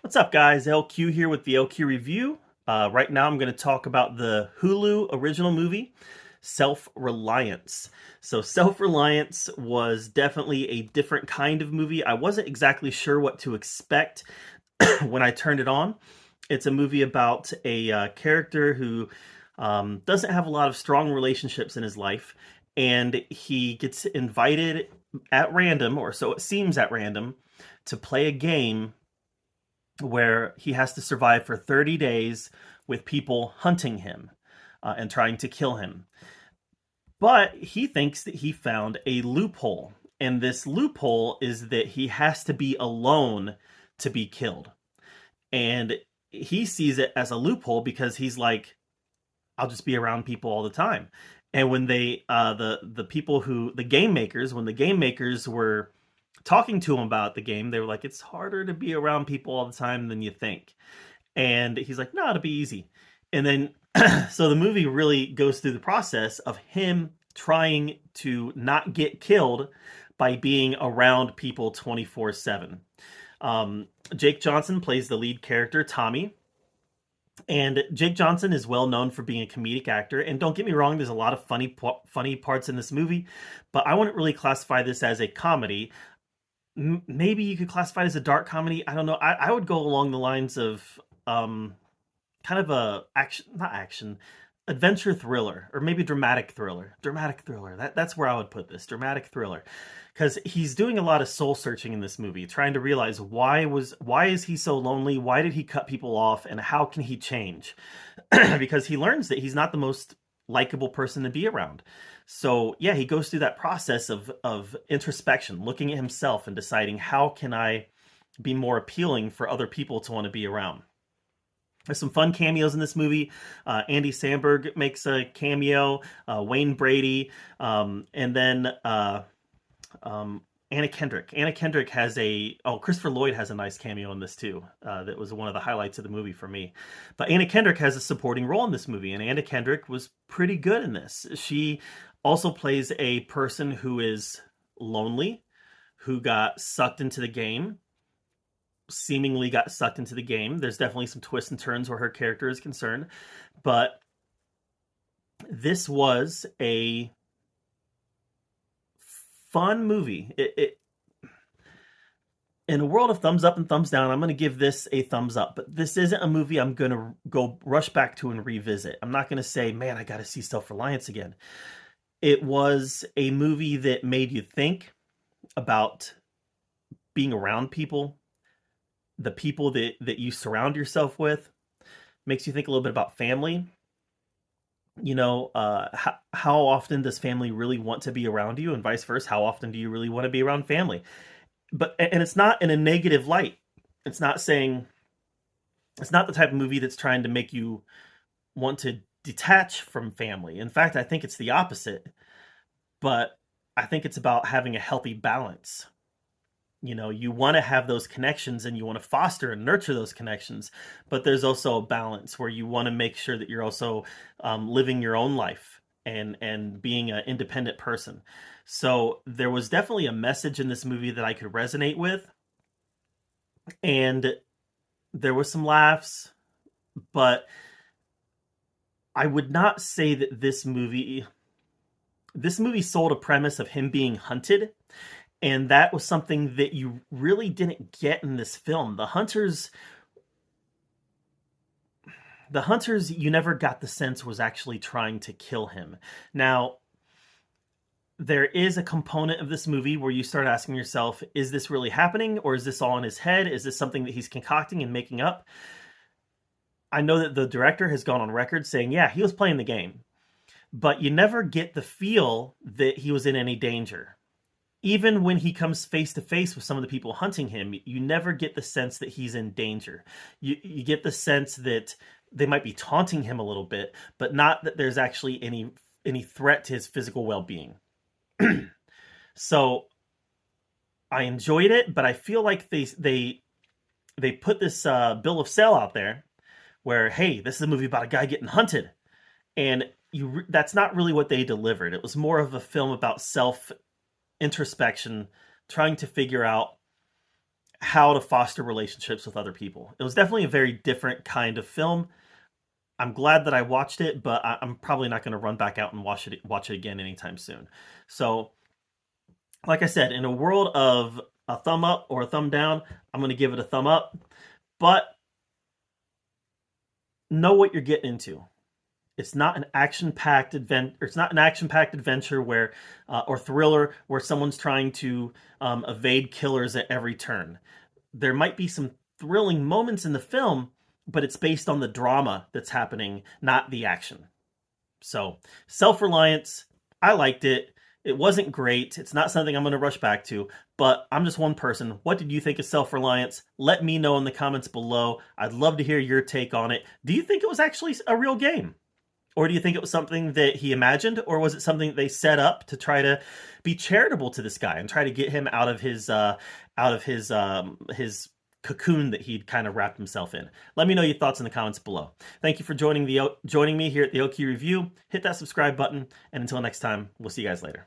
What's up, guys? LQ here with the LQ review. Right now, I'm going to talk about the Hulu original movie, Self-Reliance. So, Self-Reliance was definitely a different kind of movie. I wasn't exactly sure what to expect when I turned it on. It's a movie about a character who doesn't have a lot of strong relationships in his life, and he gets invited at random, or so it seems at random, to play a game where he has to survive for 30 days with people hunting him and trying to kill him. But he thinks that he found a loophole. And this loophole is that he has to be alone to be killed. And he sees it as a loophole because he's like, I'll just be around people all the time. And when the people who the game makers, when the game makers were talking to him about the game, they were like, it's harder to be around people all the time than you think. And he's like, no, it'll be easy. And then, so the movie really goes through the process of him trying to not get killed by being around people 24/7. Jake Johnson plays the lead character, Tommy. And Jake Johnson is well known for being a comedic actor. And don't get me wrong, there's a lot of funny parts in this movie, but I wouldn't really classify this as a comedy. Maybe you could classify it as a dark comedy. I don't know. I would go along the lines of kind of a action, not action, adventure thriller, or maybe dramatic thriller. Dramatic thriller. That's where I would put this. Dramatic thriller, because he's doing a lot of soul searching in this movie, trying to realize why is he so lonely? Why did he cut people off? And how can he change? Because he learns that he's not the most likable person to be around. So yeah, he goes through that process of introspection, looking at himself and deciding, how can I be more appealing for other people to want to be around. There's some fun cameos in this movie. Andy Samberg makes a cameo. Wayne Brady, and then Anna Kendrick. Anna Kendrick has Christopher Lloyd has a nice cameo in this too. That was one of the highlights of the movie for me. But Anna Kendrick has a supporting role in this movie, and Anna Kendrick was pretty good in this. She also plays a person who is lonely, who got sucked into the game, seemingly got sucked into the game. There's definitely some twists and turns where her character is concerned, but this was a fun movie. In a world of thumbs up and thumbs down, I'm going to give this a thumbs up, but this isn't a movie I'm going to go rush back to and revisit. I'm not going to say, man, I got to see Self-Reliance again. It was a movie that made you think about being around people, the people that you surround yourself with. Makes you think a little bit about family. How often does family really want to be around you, and vice versa? How often do you really want to be around family? And it's not in a negative light. It's not saying, it's not the type of movie that's trying to make you want to detach from family. In fact, I think it's the opposite. But I think it's about having a healthy balance. You want to have those connections and you want to foster and nurture those connections, but there's also a balance where you want to make sure that you're also living your own life and being an independent person. So there was definitely a message in this movie that I could resonate with, and there was some laughs, but I would not say that this movie sold a premise of him being hunted, and that was something that you really didn't get in this film. The hunters, you never got the sense was actually trying to kill him. Now, there is a component of this movie where you start asking yourself, is this really happening, or is this all in his head? Is this something that he's concocting and making up? I know that the director has gone on record saying, yeah, he was playing the game, but you never get the feel that he was in any danger. Even when he comes face to face with some of the people hunting him, you never get the sense that he's in danger. You get the sense that they might be taunting him a little bit, but not that there's actually any threat to his physical well-being. So I enjoyed it, but I feel like they put this bill of sale out there where, hey, this is a movie about a guy getting hunted, and that's not really what they delivered. It was more of a film about self introspection, trying to figure out how to foster relationships with other people. It was definitely a very different kind of film. I'm glad that I watched it, but I'm probably not going to run back out and watch it again anytime soon. So, like I said, in a world of a thumb up or a thumb down, I'm going to give it a thumb up. But know what you're getting into. It's not an action-packed adventure. It's not an action-packed adventure where, or thriller where someone's trying to evade killers at every turn. There might be some thrilling moments in the film, but it's based on the drama that's happening, not the action. So, Self-Reliance, I liked it. It wasn't great. It's not something I'm going to rush back to, but I'm just one person. What did you think of Self-Reliance? Let me know in the comments below. I'd love to hear your take on it. Do you think it was actually a real game? Or do you think it was something that he imagined, or was it something that they set up to try to be charitable to this guy and try to get him out of his cocoon that he'd kind of wrapped himself in? Let me know your thoughts in the comments below. Thank you for joining me here at the Oki Review. Hit that subscribe button, and until next time, we'll see you guys later.